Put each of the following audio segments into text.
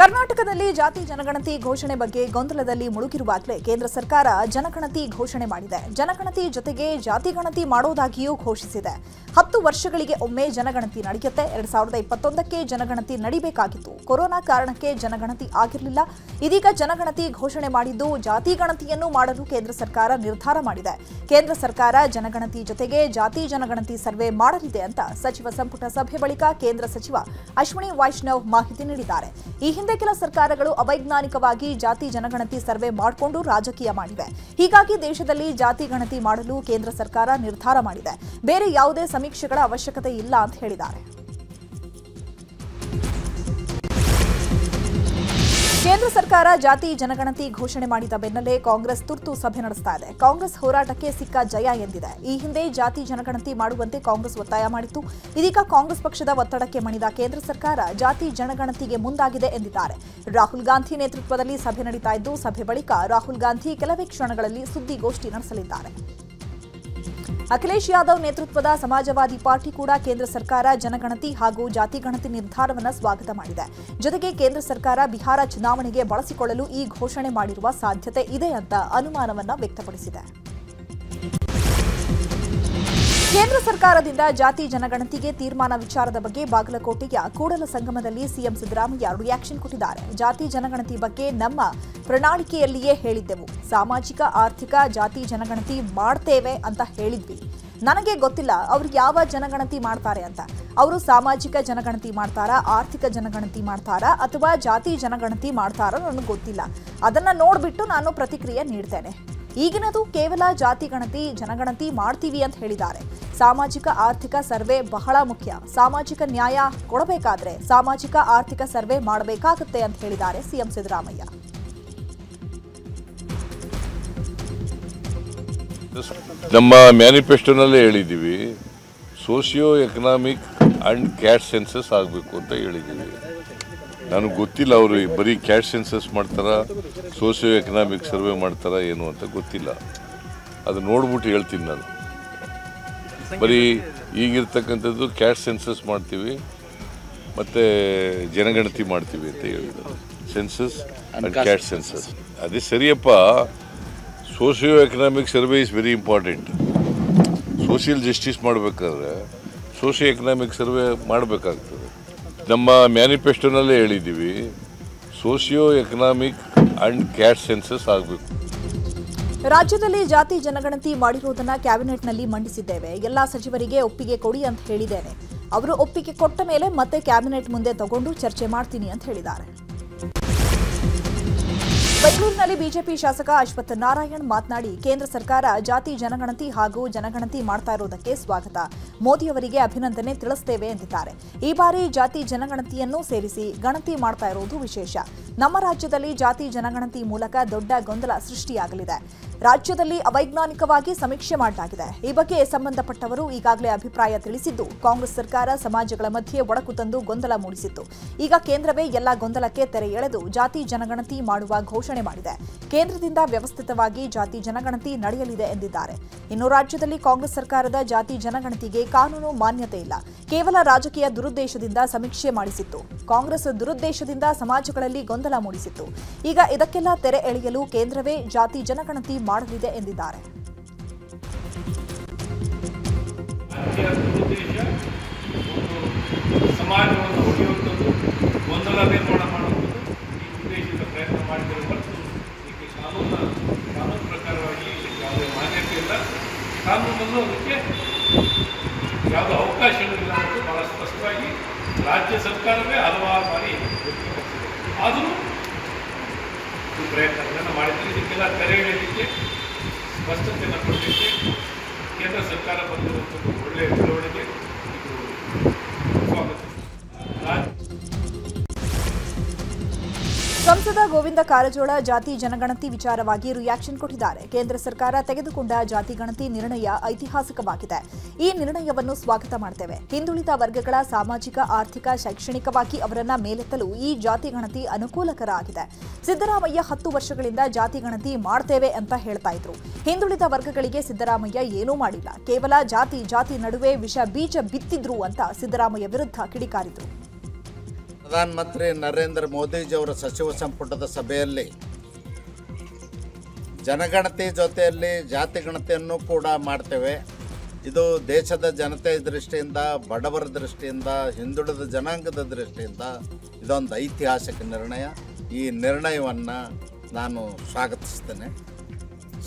ಕರ್ನಾಟಕದಲ್ಲಿ ಜಾತಿ ಜನಗಣತಿ ಘೋಷಣೆ ಬಗ್ಗೆ ಗೊಂದಲದಲ್ಲಿ ಮುಳುಗಿರುವಾಗಲೇ ಕೇಂದ್ರ ಸರ್ಕಾರ ಜನಗಣತಿ ಘೋಷಣೆ ಮಾಡಿದೆ. ಜನಗಣತಿ ಜೊತೆಗೆ ಜಾತಿ ಗಣತಿ ಮಾಡೋದಾಗಿಯೂ ಘೋಷಿಸಿದೆ. 10 ವರ್ಷಗಳಿಗೆ ಒಮ್ಮೆ ಜನಗಣತಿ ನಡೆಯುತ್ತೆ. 2021ಕ್ಕೆ ಜನಗಣತಿ ನಡಿಬೇಕಾಗಿತ್ತು. ಕೊರೋನಾ ಕಾರಣಕ್ಕೆ ಜನಗಣತಿ ಆಗಿರಲಿಲ್ಲ. ಇದೀಗ ಜನಗಣತಿ ಘೋಷಣೆ ಮಾಡಿದ್ದು ಜಾತಿ ಗಣತಿಯನ್ನು ಮಾಡಲು ಕೇಂದ್ರ ಸರ್ಕಾರ ನಿರ್ಧಾರ ಮಾಡಿದೆ. ಕೇಂದ್ರ ಸರ್ಕಾರ ಜನಗಣತಿ ಜೊತೆಗೆ ಜಾತಿ ಜನಗಣತಿ ಸರ್ವೆ ಮಾಡಲಿದೆ ಅಂತ ಸಚಿವ ಸಂಪುಟ ಸಭೆ ಬಳಿಕ ಕೇಂದ್ರ ಸಚಿವ ಅಶ್ವಿನಿ ವೈಷ್ಣವ್ ಮಾಹಿತಿ ನೀಡಿದ್ದಾರೆ. ಈ ಹಿಂದೆ ಕೆಲ ಸರ್ಕಾರಗಳು ಅವೈಜ್ಞಾನಿಕವಾಗಿ ಜಾತಿ ಜನಗಣತಿ ಸರ್ವೆ ಮಾಡಿಕೊಂಡು ರಾಜಕೀಯ ಮಾಡಿವೆ. ಹೀಗಾಗಿ ದೇಶದಲ್ಲಿ ಜಾತಿ ಗಣತಿ ಮಾಡಲು ಕೇಂದ್ರ ಸರ್ಕಾರ ನಿರ್ಧಾರ ಮಾಡಿದೆ. ಬೇರೆ ಯಾವುದೇ ಸಮೀಕ್ಷೆಗಳ ಅವಶ್ಯಕತೆ ಇಲ್ಲ ಅಂತ ಹೇಳಿದ್ದಾರೆ. ಕೇಂದ್ರ ಸರ್ಕಾರ ಜಾತಿ ಜನಗಣತಿ ಘೋಷಣೆ ಮಾಡಿದ ಬೆನ್ನಲ್ಲೇ ಕಾಂಗ್ರೆಸ್ ತುರ್ತು ಸಭೆ ನಡೆಸ್ತಾ ಇದೆ. ಕಾಂಗ್ರೆಸ್ ಹೋರಾಟಕ್ಕೆ ಸಿಕ್ಕ ಜಯ ಎಂದಿದೆ. ಈ ಹಿಂದೆ ಜಾತಿ ಜನಗಣತಿ ಮಾಡುವಂತೆ ಕಾಂಗ್ರೆಸ್ ಒತ್ತಾಯ ಮಾಡಿತ್ತು. ಇದೀಗ ಕಾಂಗ್ರೆಸ್ ಪಕ್ಷದ ಒತ್ತಡಕ್ಕೆ ಮಣಿದ ಕೇಂದ್ರ ಸರ್ಕಾರ ಜಾತಿ ಜನಗಣತಿಗೆ ಮುಂದಾಗಿದೆ ಎಂದಿದ್ದಾರೆ. ರಾಹುಲ್ ಗಾಂಧಿ ನೇತೃತ್ವದಲ್ಲಿ ಸಭೆ ನಡೀತಾ ಇದ್ದು, ಸಭೆ ಬಳಿಕ ರಾಹುಲ್ ಗಾಂಧಿ ಕೆಲವೇ ಕ್ಷಣಗಳಲ್ಲಿ ಸುದ್ದಿಗೋಷ್ಠಿ ನಡೆಸಲಿದ್ದಾರೆ. ಅಖಿಲೇಶ್ ಯಾದವ್ ನೇತೃತ್ವದ ಸಮಾಜವಾದಿ ಪಾರ್ಟಿ ಕೂಡ ಕೇಂದ್ರ ಸರ್ಕಾರ ಜನಗಣತಿ ಹಾಗೂ ಜಾತಿ ಗಣತಿ ನಿರ್ಧಾರವನ್ನು ಸ್ವಾಗತ ಮಾಡಿದೆ. ಜೊತೆಗೆ ಕೇಂದ್ರ ಸರ್ಕಾರ ಬಿಹಾರ ಚುನಾವಣೆಗೆ ಬಳಸಿಕೊಳ್ಳಲು ಈ ಘೋಷಣೆ ಮಾಡಿರುವ ಸಾಧ್ಯತೆ ಇದೆ ಅಂತ ಅನುಮಾನವನ್ನ ವ್ಯಕ್ತಪಡಿಸಿದೆ. ಕೇಂದ್ರ ಸರ್ಕಾರದಿಂದ ಜಾತಿ ಜನಗಣತಿಗೆ ತೀರ್ಮಾನ ವಿಚಾರದ ಬಗ್ಗೆ ಬಾಗಲಕೋಟೆಯ ಕೂಡಲ ಸಂಗಮದಲ್ಲಿ ಸಿಎಂ ಸಿದ್ದರಾಮಯ್ಯ ರಿಯಾಕ್ಷನ್ ಕೊಟ್ಟಿದ್ದಾರೆ. ಜಾತಿ ಜನಗಣತಿ ಬಗ್ಗೆ ನಮ್ಮ ಪ್ರಣಾಳಿಕೆಯಲ್ಲಿಯೇ ಹೇಳಿದ್ದೆವು. ಸಾಮಾಜಿಕ ಆರ್ಥಿಕ ಜಾತಿ ಜನಗಣತಿ ಮಾಡ್ತೇವೆ ಅಂತ ಹೇಳಿದ್ವಿ. ನನಗೆ ಗೊತ್ತಿಲ್ಲ ಅವರು ಯಾವ ಜನಗಣತಿ ಮಾಡ್ತಾರೆ ಅಂತ. ಅವರು ಸಾಮಾಜಿಕ ಜನಗಣತಿ ಮಾಡ್ತಾರಾ, ಆರ್ಥಿಕ ಜನಗಣತಿ ಮಾಡ್ತಾರಾ ಅಥವಾ ಜಾತಿ ಜನಗಣತಿ ಮಾಡ್ತಾರಾ ನನಗೆ ಗೊತ್ತಿಲ್ಲ. ಅದನ್ನ ನೋಡ್ಬಿಟ್ಟು ನಾನು ಪ್ರತಿಕ್ರಿಯೆ ನೀಡ್ತೇನೆ. ಈಗಿನದು ಕೇವಲ ಜಾತಿ ಗಣತಿ ಜನಗಣತಿ ಮಾಡ್ತೀವಿ ಅಂತ ಹೇಳಿದ್ದಾರೆ. ಸಾಮಾಜಿಕ ಆರ್ಥಿಕ ಸರ್ವೆ ಬಹಳ ಮುಖ್ಯ. ಸಾಮಾಜಿಕ ನ್ಯಾಯ ಕೊಡಬೇಕಾದ್ರೆ ಸಾಮಾಜಿಕ ಆರ್ಥಿಕ ಸರ್ವೆ ಮಾಡಬೇಕಾಗುತ್ತೆ ಅಂತ ಹೇಳಿದ್ದಾರೆ ಸಿಎಂ ಸಿದ್ದರಾಮಯ್ಯ. ನಮ್ಮ ಮ್ಯಾನಿಫೆಸ್ಟೋನಲ್ಲೇ ಹೇಳಿದ್ದೀವಿ, socio economic and caste census ಆಗಬೇಕು ಅಂತ ಹೇಳಿದ್ದೀವಿ. ನನಗೆ ಗೊತ್ತಿಲ್ಲ ಅವರು ಬರೀ ಕ್ಯಾಸ್ಟ್ ಸೆನ್ಸಸ್ ಮಾಡ್ತಾರಾ, ಸೋಷಿಯೋ ಎಕನಾಮಿಕ್ ಸರ್ವೆ ಮಾಡ್ತಾರಾ ಏನು ಅಂತ ಗೊತ್ತಿಲ್ಲ. ಅದು ನೋಡ್ಬಿಟ್ಟು ಹೇಳ್ತೀನಿ ನಾನು. ಬರೀ ಈಗಿರ್ತಕ್ಕಂಥದ್ದು ಕ್ಯಾಸ್ಟ್ ಸೆನ್ಸಸ್ ಮಾಡ್ತೀವಿ ಮತ್ತು ಜನಗಣತಿ ಮಾಡ್ತೀವಿ ಅಂತ ಹೇಳಿದ್ದಾರೆ. ಸೆನ್ಸಸ್ ಆ್ಯಂಡ್ ಕ್ಯಾಸ್ಟ್ ಸೆನ್ಸಸ್ ಅದೇ ಸರಿಯಪ್ಪ. Socio economic survey is very important. Social justice ಮಾಡಬೇಕಾದ್ರೆ ಸೋಷಿಯೋ ಎಕನಾಮಿಕ್ ಸರ್ವೆ ಮಾಡಬೇಕಾಗ್ತದೆ. ನಮ್ಮ ಮ್ಯಾನಿಫೆಸ್ಟೋನಲ್ಲೇ ಹೇಳಿದ್ದೀವಿ, socio economic and caste census ಆಗಬೇಕು. ರಾಜ್ಯದಲ್ಲಿ ಜಾತಿ ಜನಗಣತಿ ಮಾಡಿರುವುದನ್ನು ಕ್ಯಾಬಿನೆಟ್ನಲ್ಲಿ ಮಂಡಿಸಿದ್ದೇವೆ. ಎಲ್ಲಾ ಸಚಿವರಿಗೆ ಒಪ್ಪಿಗೆ ಕೊಡಿ ಅಂತ ಹೇಳಿದ್ದೇನೆ. ಅವರು ಒಪ್ಪಿಗೆ ಕೊಟ್ಟ ಮೇಲೆ ಮತ್ತೆ ಕ್ಯಾಬಿನೆಟ್ ಮುಂದೆ ತಗೊಂಡು ಚರ್ಚೆ ಮಾಡ್ತೀನಿ ಅಂತ ಹೇಳಿದ್ದಾರೆ. ಬೆಂಗಳೂರಿನಲ್ಲಿ ಬಿಜೆಪಿ ಶಾಸಕ ಅಶ್ವಥ್ ನಾರಾಯಣ್ ಮಾತನಾಡಿ, ಕೇಂದ್ರ ಸರ್ಕಾರ ಜಾತಿ ಜನಗಣತಿ ಹಾಗೂ ಜನಗಣತಿ ಮಾಡ್ತಾ ಇರುವುದಕ್ಕೆ ಸ್ವಾಗತ. ಮೋದಿಯವರಿಗೆ ಅಭಿನಂದನೆ ತಿಳಿಸುತ್ತೇವೆ ಎಂದಿದ್ದಾರೆ. ಈ ಬಾರಿ ಜಾತಿ ಜನಗಣತಿಯನ್ನು ಸೇರಿಸಿ ಗಣತಿ ಮಾಡ್ತಾ ಇರುವುದು ವಿಶೇಷ. ನಮ್ಮ ರಾಜ್ಯದಲ್ಲಿ ಜಾತಿ ಜನಗಣತಿ ಮೂಲಕ ದೊಡ್ಡ ಗೊಂದಲ ಸೃಷ್ಟಿಯಾಗಲಿದೆ. ರಾಜ್ಯದಲ್ಲಿ ಅವೈಜ್ಞಾನಿಕವಾಗಿ ಸಮೀಕ್ಷೆ ಮಾಡಲಾಗಿದೆ. ಈ ಬಗ್ಗೆ ಸಂಬಂಧಪಟ್ಟವರು ಈಗಾಗಲೇ ಅಭಿಪ್ರಾಯ ತಿಳಿಸಿದ್ದು, ಕಾಂಗ್ರೆಸ್ ಸರ್ಕಾರ ಸಮಾಜಗಳ ಮಧ್ಯೆ ಒಡಕು ತಂದು ಗೊಂದಲ ಮೂಡಿಸಿತ್ತು. ಈಗ ಕೇಂದ್ರವೇ ಎಲ್ಲ ಗೊಂದಲಕ್ಕೆ ತೆರೆ ಎಳೆದು ಜಾತಿ ಜನಗಣತಿ ಮಾಡುವ ಘೋಷಣೆ ಮಾಡಿದೆ. ಕೇಂದ್ರದಿಂದ ವ್ಯವಸ್ಥಿತವಾಗಿ ಜಾತಿ ಜನಗಣತಿ ನಡೆಯಲಿದೆ ಎಂದಿದ್ದಾರೆ. ಇನ್ನು ರಾಜ್ಯದಲ್ಲಿ ಕಾಂಗ್ರೆಸ್ ಸರ್ಕಾರದ ಜಾತಿ ಜನಗಣತಿಗೆ ಕಾನೂನು ಮಾನ್ಯತೆ ಇಲ್ಲ. ಕೇವಲ ರಾಜಕೀಯ ದುರುದ್ದೇಶದಿಂದ ಸಮೀಕ್ಷೆ ಮಾಡಿಸಿತ್ತು. ಕಾಂಗ್ರೆಸ್ ದುರುದ್ದೇಶದಿಂದ ಸಮಾಜಗಳಲ್ಲಿ ಗೊಂದಲ ಮೂಡಿಸಿತ್ತು. ಈಗ ಇದಕ್ಕೆಲ್ಲ ತೆರೆ ಎಳೆಯಲು ಕೇಂದ್ರವೇ ಜಾತಿ ಜನಗಣತಿ ಮಾಡಲಿದೆ ಎಂದಿದ್ದಾರೆ. ಸಮಾಜವನ್ನು ಒಡೆಯುವಂಥದ್ದು, ಗೊಂದಲ ನಿರ್ಮಾಣ ಮಾಡುವಂಥದ್ದು ಈ ಉದ್ದೇಶದ ಪ್ರಯತ್ನ ಮಾಡಿದರೆ ಹೊರತು ಇದಕ್ಕೆ ಕಾನೂನು ಪ್ರಕಾರವಾಗಿ ಯಾವುದೇ ಮಾನ್ಯತೆ ಇಲ್ಲ. ಕಾನೂನಲ್ಲೂ ಅದಕ್ಕೆ ಯಾವುದೇ ಅವಕಾಶಗಳು ಇಲ್ಲ ಅನ್ನೋದು ಬಹಳ ಸ್ಪಷ್ಟವಾಗಿ ರಾಜ್ಯ ಸರ್ಕಾರವೇ ಹಲವಾರು ಬಾರಿ ವ್ಯಕ್ತಪಡಿಸಿದೆ. ಆದರೂ ಈ ಪ್ರಯತ್ನಗಳನ್ನು ಮಾಡಿದರೆ ಇದಕ್ಕೆಲ್ಲ ತೆರೆ ಎಳೆಯಲಿಕ್ಕೆ, ಸ್ಪಷ್ಟತೆಯನ್ನು ಕೊಡಲಿಕ್ಕೆ ಕೇಂದ್ರ ಸರ್ಕಾರ ಬಂದಿರುವಂಥದ್ದು ಒಳ್ಳೆಯ ಬೆಳವಣಿಗೆ. ಇದು ಸ್ವಾಗತ. ಸಂಸದ ಗೋವಿಂದ ಕಾರಜೋಳ ಜಾತಿ ಜನಗಣತಿ ವಿಚಾರವಾಗಿ ರಿಯಾಕ್ಷನ್ ಕೊಟ್ಟಿದ್ದಾರೆ. ಕೇಂದ್ರ ಸರ್ಕಾರ ತೆಗೆದುಕೊಂಡ ಜಾತಿ ಗಣತಿ ನಿರ್ಣಯ ಐತಿಹಾಸಿಕವಾಗಿದೆ. ಈ ನಿರ್ಣಯವನ್ನು ಸ್ವಾಗತ ಮಾಡ್ತೇವೆ. ಹಿಂದುಳಿದ ವರ್ಗಗಳ ಸಾಮಾಜಿಕ, ಆರ್ಥಿಕ, ಶೈಕ್ಷಣಿಕವಾಗಿ ಅವರನ್ನ ಮೇಲೆತ್ತಲು ಈ ಜಾತಿ ಗಣತಿ ಅನುಕೂಲಕರ ಆಗಿದೆ. ಸಿದ್ದರಾಮಯ್ಯ 10 ವರ್ಷಗಳಿಂದ ಜಾತಿ ಗಣತಿ ಮಾಡ್ತೇವೆ ಅಂತ ಹೇಳ್ತಾ ಇದ್ರು. ಹಿಂದುಳಿದ ವರ್ಗಗಳಿಗೆ ಸಿದ್ದರಾಮಯ್ಯ ಏನೂ ಮಾಡಿಲ್ಲ. ಕೇವಲ ಜಾತಿ ನಡುವೆ ವಿಷ ಬೀಜ ಬಿತ್ತಿದ್ರು ಅಂತ ಸಿದ್ದರಾಮಯ್ಯ ವಿರುದ್ಧ ಕಿಡಿಕಾರಿದ್ರು. ಪ್ರಧಾನಮಂತ್ರಿ ನರೇಂದ್ರ ಮೋದಿಜಿಯವರ ಸಚಿವ ಸಂಪುಟದ ಸಭೆಯಲ್ಲಿ ಜನಗಣತಿ ಜೊತೆಯಲ್ಲಿ ಜಾತಿ ಗಣತಿಯನ್ನು ಕೂಡ ಮಾಡ್ತೇವೆ. ಇದು ದೇಶದ ಜನತೆಯ ದೃಷ್ಟಿಯಿಂದ, ಬಡವರ ದೃಷ್ಟಿಯಿಂದ, ಹಿಂದುಳಿದ ಜನಾಂಗದ ದೃಷ್ಟಿಯಿಂದ ಇದೊಂದು ಐತಿಹಾಸಿಕ ನಿರ್ಣಯ. ಈ ನಿರ್ಣಯವನ್ನು ನಾನು ಸ್ವಾಗತಿಸ್ತೇನೆ.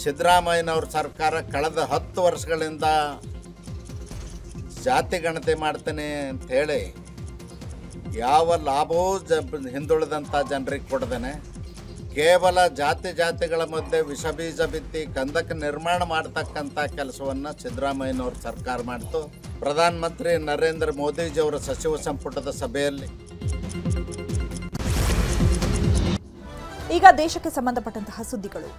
ಸಿದ್ದರಾಮಯ್ಯನವ್ರ ಸರ್ಕಾರ ಕಳೆದ 10 ವರ್ಷಗಳಿಂದ ಜಾತಿ ಗಣತಿ ಮಾಡ್ತೇನೆ ಅಂಥೇಳಿ ಯಾವ ಲಾಭವೂ ಹಿಂದುಳಿದಂಥ ಜನರಿಗೆ ಕೊಡ್ದೇನೆ ಕೇವಲ ಜಾತಿಗಳ ಮಧ್ಯೆ ವಿಷಬೀಜ ಬಿತ್ತಿ ಕಂದಕ ನಿರ್ಮಾಣ ಮಾಡ್ತಕ್ಕಂಥ ಕೆಲಸವನ್ನು ಸಿದ್ದರಾಮಯ್ಯನವ್ರ ಸರ್ಕಾರ ಮಾಡಿತು. ಪ್ರಧಾನಮಂತ್ರಿ ನರೇಂದ್ರ ಮೋದಿಜಿಯವರ ಸಚಿವ ಸಂಪುಟದ ಸಭೆಯಲ್ಲಿ ಈಗ ದೇಶಕ್ಕೆ ಸಂಬಂಧಪಟ್ಟಂತಹ ಸುದ್ದಿಗಳು.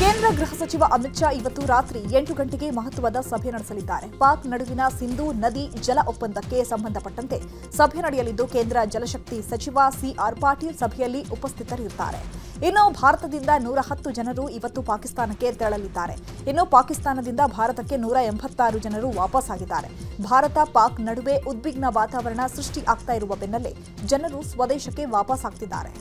ಕೇಂದ್ರ ಗೃಹ ಸಚಿವ ಅಮಿತ್ ಶಾ ಇವತ್ತು ರಾತ್ರಿ 8 ಗಂಟೆಗೆ ಮಹತ್ವದ ಸಭೆ ನಡೆಸಲಿದ್ದಾರೆ. ಪಾಕ್ ನಡುವಿನ ಸಿಂಧೂ ನದಿ ಜಲ ಒಪ್ಪಂದಕ್ಕೆ ಸಂಬಂಧಪಟ್ಟಂತೆ ಸಭೆ ನಡೆಯಲಿದ್ದು ಕೇಂದ್ರ ಜಲಶಕ್ತಿ ಸಚಿವ ಸಿಆರ್ ಪಾಟೀಲ್ ಸಭೆಯಲ್ಲಿ ಉಪಸ್ಥಿತರಿರುತ್ತಾರೆ. ಇನ್ನು ಭಾರತದಿಂದ 110 ಜನರು ಇವತ್ತು ಪಾಕಿಸ್ತಾನಕ್ಕೆ ತೆರಳಲಿದ್ದಾರೆ. ಇನ್ನು ಪಾಕಿಸ್ತಾನದಿಂದ ಭಾರತಕ್ಕೆ 186 ಜನರು ವಾಪಸ್ ಆಗಿದ್ದಾರೆ. ಭಾರತ ಪಾಕ್ ನಡುವೆ ಉದ್ವಿಗ್ನ ವಾತಾವರಣ ಸೃಷ್ಟಿ ಆಗ್ತಾ ಇರುವ ಬೆನ್ನಲ್ಲೇ ಜನರು ಸ್ವದೇಶಕ್ಕೆ ವಾಪಸ್ ಆಗ್ತಿದ್ದಾರೆ.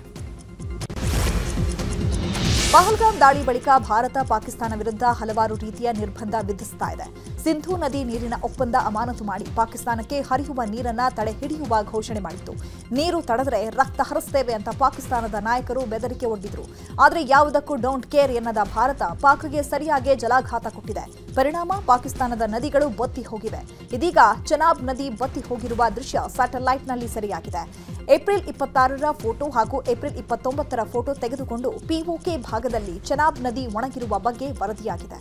ಪಹಲ್ಗಾಮ್ ದಾಳಿ ಬಳಿಕ ಭಾರತ ಪಾಕಿಸ್ತಾನ ವಿರುದ್ಧ ಹಲವಾರು ರೀತಿಯ ನಿರ್ಬಂಧ ವಿಧಿಸ್ತಾ ಇದೆ. ಸಿಂಧೂ ನದಿ ನೀರಿನ ಒಪ್ಪಂದ ಅಮಾನತು ಮಾಡಿ ಪಾಕಿಸ್ತಾನಕ್ಕೆ ಹರಿಯುವ ನೀರನ್ನ ತಡೆ ಹಿಡಿಯುವ ಘೋಷಣೆ ಮಾಡಿತ್ತು. ನೀರು ತಡೆದರೆ ರಕ್ತ ಹರಿಸ್ತೇವೆ ಅಂತ ಪಾಕಿಸ್ತಾನದ ನಾಯಕರು ಬೆದರಿಕೆ ಒಡ್ಡಿದ್ರು. ಆದರೆ ಯಾವುದಕ್ಕೂ ಡೋಂಟ್ ಕೇರ್ ಎನ್ನದ ಭಾರತ ಪಾಕ್ಗೆ ಸರಿಯಾಗಿ ಜಲಾಘಾತ ಕೊಟ್ಟಿದೆ. ಪರಿಣಾಮ ಪಾಕಿಸ್ತಾನದ ನದಿಗಳು ಬತ್ತಿ ಹೋಗಿವೆ. ಇದೀಗ ಚೆನಾಬ್ ನದಿ ಬತ್ತಿ ಹೋಗಿರುವ ದೃಶ್ಯ ಸ್ಯಾಟಲೈಟ್ನಲ್ಲಿ ಸೆರೆಯಾಗಿದೆ. ಏಪ್ರಿಲ್ 26ರ ಫೋಟೋ ಹಾಗೂ ಏಪ್ರಿಲ್ 29ರ ಫೋಟೋ ತೆಗೆದುಕೊಂಡು ಪಿಒಕೆ ಭಾಗದಲ್ಲಿ ಚೆನಾಬ್ ನದಿ ಒಣಗಿರುವ ಬಗ್ಗೆ ವರದಿಯಾಗಿದೆ.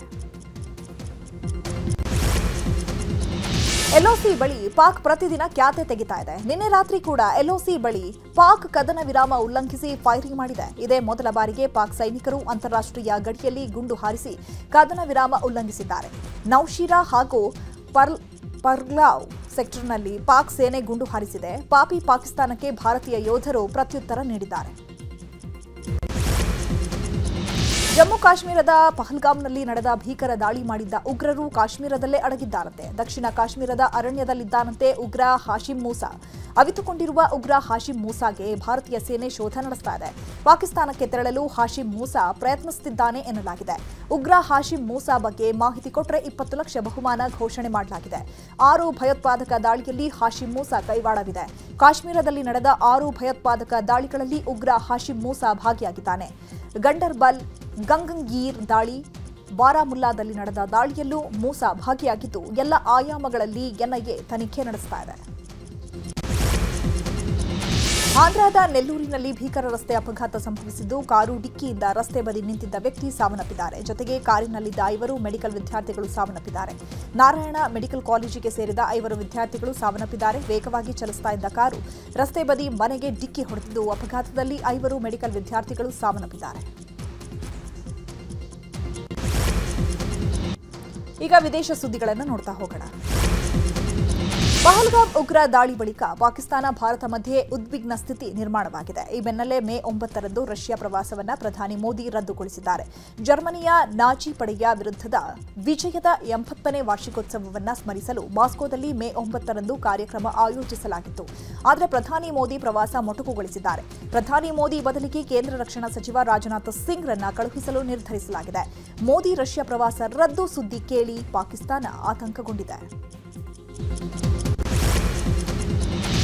ಎಲ್ಒಸಿ ಬಳಿ ಪಾಕ್ ಪ್ರತಿದಿನ ಕ್ಯಾತೆ ತೆಗಿತಾ ಇದೆ. ನಿನ್ನೆ ರಾತ್ರಿ ಕೂಡ ಎಲ್ಒಸಿ ಬಳಿ ಪಾಕ್ ಕದನ ವಿರಾಮ ಉಲ್ಲಂಘಿಸಿ ಫೈರಿಂಗ್ ಮಾಡಿದೆ. ಇದೇ ಮೊದಲ ಬಾರಿಗೆ ಪಾಕ್ ಸೈನಿಕರು ಅಂತಾರಾಷ್ಟ್ರೀಯ ಗಡಿಯಲ್ಲಿ ಗುಂಡು ಹಾರಿಸಿ ಕದನ ವಿರಾಮ ಉಲ್ಲಂಘಿಸಿದ್ದಾರೆ. ನೌಶೀರಾ ಹಾಗೂ ಪರ್ಗ್ಲಾವ್ ಸೆಕ್ಟರ್ನಲ್ಲಿ ಪಾಕ್ ಸೇನೆ ಗುಂಡು ಹಾರಿಸಿದೆ. ಪಾಪಿ ಪಾಕಿಸ್ತಾನಕ್ಕೆ ಭಾರತೀಯ ಯೋಧರು ಪ್ರತ್ಯುತ್ತರ ನೀಡಿದ್ದಾರೆ. ಜಮ್ಮು ಕಾಶ್ಮೀರದ ಪಹಲ್ಗಾಮ್ನಲ್ಲಿ ನಡೆದ ಭೀಕರ ದಾಳಿ ಮಾಡಿದ್ದ ಉಗ್ರರು ಕಾಶ್ಮೀರದಲ್ಲೇ ಅಡಗಿದ್ದಾರಂತೆ. ದಕ್ಷಿಣ ಕಾಶ್ಮೀರದ ಅರಣ್ಯದಲ್ಲಿದ್ದಾನಂತೆ ಉಗ್ರ ಹಾಶಿಂ ಮೂಸಾ. ಅವಿತುಕೊಂಡಿರುವ ಉಗ್ರ ಹಾಶಿಂ ಮೂಸಾಗೆ ಭಾರತೀಯ ಸೇನೆ ಶೋಧ ನಡೆಸ್ತಾ ಇದೆ. ಪಾಕಿಸ್ತಾನಕ್ಕೆ ತೆರಳಲು ಹಾಶಿಂ ಮೂಸಾ ಪ್ರಯತ್ನಿಸುತ್ತಿದ್ದಾನೆ ಎನ್ನಲಾಗಿದೆ. ಉಗ್ರ ಹಾಶಿಂ ಮೂಸಾ ಬಗ್ಗೆ ಮಾಹಿತಿ ಕೊಟ್ಟರೆ 20 ಲಕ್ಷ ಬಹುಮಾನ ಘೋಷಣೆ ಮಾಡಲಾಗಿದೆ. 6 ಭಯೋತ್ಪಾದಕ ದಾಳಿಯಲ್ಲಿ ಹಾಶಿಂ ಮೂಸಾ ಕೈವಾಡವಿದೆ. ಕಾಶ್ಮೀರದಲ್ಲಿ ನಡೆದ 6 ಭಯೋತ್ಪಾದಕ ದಾಳಿಗಳಲ್ಲಿ ಉಗ್ರ ಹಾಶಿಂ ಮೂಸಾ ಭಾಗಿಯಾಗಿದ್ದಾನೆ. ಗಂಡರ್ಬಲ್, ಗಂಗಂಗೀರ್ ದಾಳಿ, ಬಾರಾಮುಲ್ಲಾದಲ್ಲಿ ನಡೆದ ದಾಳಿಯಲ್ಲೂ ಮೂಸಾ ಭಾಗಿಯಾಗಿದ್ದು ಎಲ್ಲ ಆಯಾಮಗಳಲ್ಲಿ ಎನ್ಐಎ ತನಿಖೆ ನಡೆಸ್ತಾ ಇದೆ. ಆಂಧ್ರದ ನೆಲ್ಲೂರಿನಲ್ಲಿ ಭೀಕರ ರಸ್ತೆ ಅಪಘಾತ ಸಂಭವಿಸಿದ್ದು ಕಾರು ಡಿಕ್ಕಿಯಿಂದ ರಸ್ತೆ ಬದಿ ನಿಂತಿದ್ದ ವ್ಯಕ್ತಿ ಸಾವನ್ನಪ್ಪಿದ್ದಾರೆ. ಜೊತೆಗೆ ಕಾರಿನಲ್ಲಿದ್ದ 5 ಮೆಡಿಕಲ್ ವಿದ್ಯಾರ್ಥಿಗಳು ಸಾವನ್ನಪ್ಪಿದ್ದಾರೆ. ನಾರಾಯಣ ಮೆಡಿಕಲ್ ಕಾಲೇಜಿಗೆ ಸೇರಿದ 5 ವಿದ್ಯಾರ್ಥಿಗಳು ಸಾವನ್ನಪ್ಪಿದ್ದಾರೆ. ವೇಗವಾಗಿ ಚಲಿಸ್ತಾ ಇದ್ದ ಕಾರು ರಸ್ತೆ ಬದಿ ಮನೆಗೆ ಡಿಕ್ಕಿ ಹೊಡೆದಿದ್ದು ಅಪಘಾತದಲ್ಲಿ 5 ಮೆಡಿಕಲ್ ವಿದ್ಯಾರ್ಥಿಗಳು ಸಾವನ್ನಪ್ಪಿದ್ದಾರೆ. ಈಗ ವಿದೇಶ ಸುದ್ದಿಗಳನ್ನು ನೋಡ್ತಾ ಹೋಗೋಣ. ಪಹಲ್ಗಾಮ್ ಉಗ್ರ ದಾಳಿ ಬಳಿಕ ಪಾಕಿಸ್ತಾನ ಭಾರತ ಮಧ್ಯೆ ಉದ್ವಿಗ್ನ ಸ್ಥಿತಿ ನಿರ್ಮಾಣವಾಗಿದೆ. ಈ ಬೆನ್ನಲ್ಲೇ ಮೇ 9ರಂದು ರಷ್ಯಾ ಪ್ರವಾಸವನ್ನು ಪ್ರಧಾನಿ ಮೋದಿ ರದ್ದುಗೊಳಿಸಿದ್ದಾರೆ. ಜರ್ಮನಿಯ ನಾಜಿ ಪಡೆಯ ವಿರುದ್ಧದ ವಿಜಯದ 80ನೇ ವಾರ್ಷಿಕೋತ್ಸವವನ್ನು ಸ್ಮರಿಸಲು ಮಾಸ್ಕೋದಲ್ಲಿ ಮೇ 9ರಂದು ಕಾರ್ಯಕ್ರಮ ಆಯೋಜಿಸಲಾಗಿತ್ತು. ಆದರೆ ಪ್ರಧಾನಿ ಮೋದಿ ಪ್ರವಾಸ ಮೊಟಕುಗೊಳಿಸಿದ್ದಾರೆ. ಪ್ರಧಾನಿ ಮೋದಿ ಬದಲಿಗೆ ಕೇಂದ್ರ ರಕ್ಷಣಾ ಸಚಿವ ರಾಜನಾಥ್ ಸಿಂಗ್ ರನ್ನ ಕಳುಹಿಸಲು ನಿರ್ಧರಿಸಲಾಗಿದೆ. ಮೋದಿ ರಷ್ಯಾ ಪ್ರವಾಸ ರದ್ದು ಸುದ್ದಿ ಕೇಳಿ ಪಾಕಿಸ್ತಾನ ಆತಂಕಗೊಂಡಿದೆ.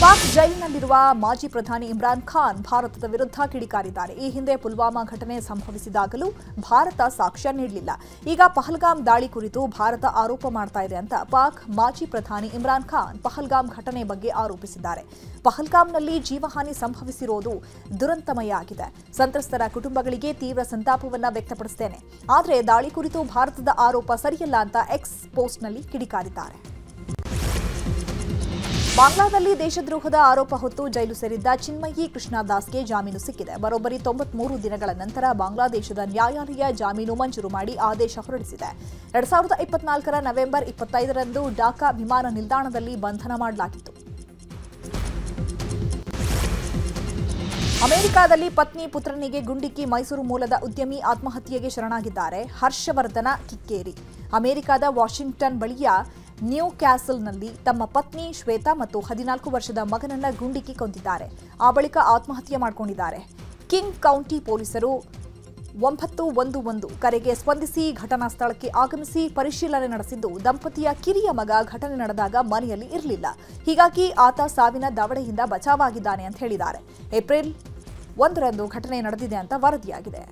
ಪಾಕ್ ಜೈಲಿನಲ್ಲಿರುವ ಮಾಜಿ ಪ್ರಧಾನಿ ಇಮ್ರಾನ್ ಖಾನ್ ಭಾರತದ ವಿರುದ್ಧ ಕಿಡಿಕಾರಿದ್ದಾರೆ. ಈ ಹಿಂದೆ ಪುಲ್ವಾಮಾ ಘಟನೆ ಸಂಭವಿಸಿದಾಗಲೂ ಭಾರತ ಸಾಕ್ಷ್ಯ ನೀಡಲಿಲ್ಲ. ಈಗ ಪಹಲ್ಗಾಮ್ ದಾಳಿ ಕುರಿತು ಭಾರತ ಆರೋಪ ಮಾಡ್ತಾ ಇದೆ ಅಂತ ಪಾಕ್ ಮಾಜಿ ಪ್ರಧಾನಿ ಇಮ್ರಾನ್ ಖಾನ್ ಪಹಲ್ಗಾಮ್ ಘಟನೆ ಬಗ್ಗೆ ಆರೋಪಿಸಿದ್ದಾರೆ. ಪಹಲ್ಗಾಮ್ನಲ್ಲಿ ಜೀವಹಾನಿ ಸಂಭವಿಸಿರೋದು ದುರಂತಮಯ ಆಗಿದೆ. ಸಂತ್ರಸ್ತರ ಕುಟುಂಬಗಳಿಗೆ ತೀವ್ರ ಸಂತಾಪವನ್ನು ವ್ಯಕ್ತಪಡಿಸುತ್ತೇನೆ. ಆದರೆ ದಾಳಿ ಕುರಿತು ಭಾರತದ ಆರೋಪ ಸರಿಯಲ್ಲ ಅಂತ ಎಕ್ಸ್ ಪೋಸ್ಟ್ನಲ್ಲಿ ಕಿಡಿಕಾರಿದ್ದಾರೆ. ಬಾಂಗ್ಲಾದಲ್ಲಿ ದೇಶದ್ರೋಹದ ಆರೋಪ ಹೊತ್ತು ಜೈಲು ಸೇರಿದ್ದ ಚಿನ್ಮಯಿ ಕೃಷ್ಣದಾಸ್ಗೆ ಜಾಮೀನು ಸಿಕ್ಕಿದೆ. ಬರೋಬ್ಬರಿ 93 ದಿನಗಳ ನಂತರ ಬಾಂಗ್ಲಾದೇಶದ ನ್ಯಾಯಾಲಯ ಜಾಮೀನು ಮಂಜೂರು ಮಾಡಿ ಆದೇಶ ಹೊರಡಿಸಿದೆ. 2024ರ ನವೆಂಬರ್ 25ರಂದು ಢಾಕಾ ವಿಮಾನ ನಿಲ್ದಾಣದಲ್ಲಿ ಬಂಧನ ಮಾಡಲಾಗಿತ್ತು. ಅಮೆರಿಕಾದಲ್ಲಿ ಪತ್ನಿ ಪುತ್ರನಿಗೆ ಗುಂಡಿಕ್ಕಿ ಮೈಸೂರು ಮೂಲದ ಉದ್ಯಮಿ ಆತ್ಮಹತ್ಯೆಗೆ ಶರಣಾಗಿದ್ದಾರೆ. ಹರ್ಷವರ್ಧನ ಕಿಕ್ಕೇರಿ ಅಮೆರಿಕದ ವಾಷಿಂಗ್ಟನ್ ಬಳಿಯ ನ್ಯೂ ಕ್ಯಾಸಲ್ನಲ್ಲಿ ತಮ್ಮ ಪತ್ನಿ ಶ್ವೇತಾ ಮತ್ತು 14 ವರ್ಷದ ಮಗನನ್ನ ಗುಂಡಿಕ್ಕಿ ಕೊಂದಿದ್ದಾರೆ. ಆ ಬಳಿಕ ಆತ್ಮಹತ್ಯೆ ಮಾಡಿಕೊಂಡಿದ್ದಾರೆ. ಕಿಂಗ್ ಕೌಂಟಿ ಪೊಲೀಸರು 911 ಕರೆಗೆ ಸ್ಪಂದಿಸಿ ಘಟನಾ ಸ್ಥಳಕ್ಕೆ ಆಗಮಿಸಿ ಪರಿಶೀಲನೆ ನಡೆಸಿದ್ದು, ದಂಪತಿಯ ಕಿರಿಯ ಮಗ ಘಟನೆ ನಡೆದಾಗ ಮನೆಯಲ್ಲಿ ಇರಲಿಲ್ಲ. ಹೀಗಾಗಿ ಆತ ಸಾವಿನ ದವಡೆಯಿಂದ ಬಚಾವಾಗಿದ್ದಾನೆ ಅಂತ ಹೇಳಿದ್ದಾರೆ. ಏಪ್ರಿಲ್ 1ರಂದು ಘಟನೆ ನಡೆದಿದೆ ಅಂತ ವರದಿಯಾಗಿದೆ.